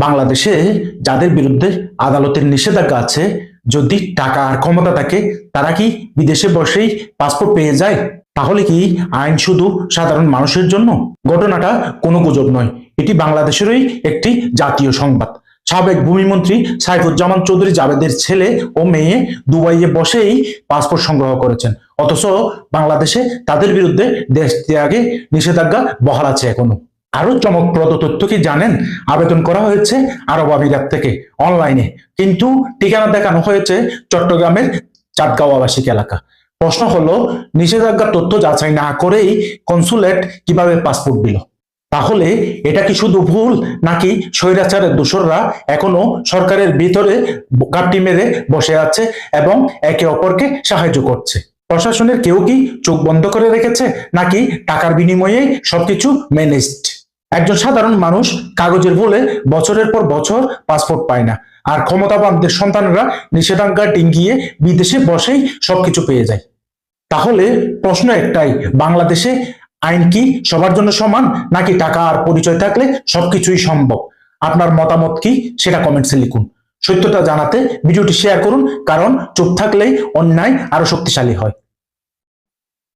বাংলাদেশে যাদের বিরুদ্ধে আদালতের নিষেধাজ্ঞা আছে, যদি টাকা আর ক্ষমতা থাকে, তারা কি বিদেশে বসেই পাসপোর্ট পেয়ে যায়? তাহলে কি আইন শুধু সাধারণ মানুষের জন্য? ঘটনাটা কোনো গুজব নয়, এটি বাংলাদেশেরই একটি জাতীয় সংবাদ। সাবেক ভূমিমন্ত্রী সাইফুজ্জামান চৌধুরী জাবেদের ছেলে ও মেয়ে দুবাইয়ে বসেই পাসপোর্ট সংগ্রহ করেছেন, অথচ বাংলাদেশে তাদের বিরুদ্ধে দেশ ত্যাগে নিষেধাজ্ঞা বহাল আছে এখনো। আরো চমকপ্রদ তথ্য কি জানেন? আবেদন করা হয়েছে আরব আমিরাত থেকে অনলাইনে, কিন্তু ঠিকানা দেখানো হয়েছে চট্টগ্রামের চাঁদগাঁও আবাসিক এলাকা। প্রশ্ন হলো, নিষেধাজ্ঞা তথ্য যাচাই না করেই কনসুলেট কিভাবে পাসপোর্ট দিল? তাহলে এটা কি শুধু ভুল, নাকি স্বৈরাচারের দোসররা এখনো সরকারের ভিতরে ঘাপটি মেরে বসে আছে এবং একে অপরকে সাহায্য করছে? প্রশাসনের কেউ কি চোখ বন্ধ করে রেখেছে, নাকি টাকার বিনিময়ে সবকিছু ম্যানেজড? একজন সাধারণ মানুষ কাগজের ভুলে বছরের পর বছর পাসপোর্ট পায় না, আর ক্ষমতাবানদের সন্তানরা নিষেধাজ্ঞা ডিঙ্গিয়ে বিদেশে বসেই সবকিছু পেয়ে যায়। তাহলে প্রশ্ন একটাই, বাংলাদেশে আইন কি সবার জন্য সমান, নাকি টাকা আর পরিচয় থাকলে সবকিছুই সম্ভব? আপনার মতামত কি সেটা কমেন্টসে লিখুন। সত্যতা জানাতে ভিডিওটি শেয়ার করুন, কারণ চুপ থাকলেই অন্যায় আরো শক্তিশালী হয়।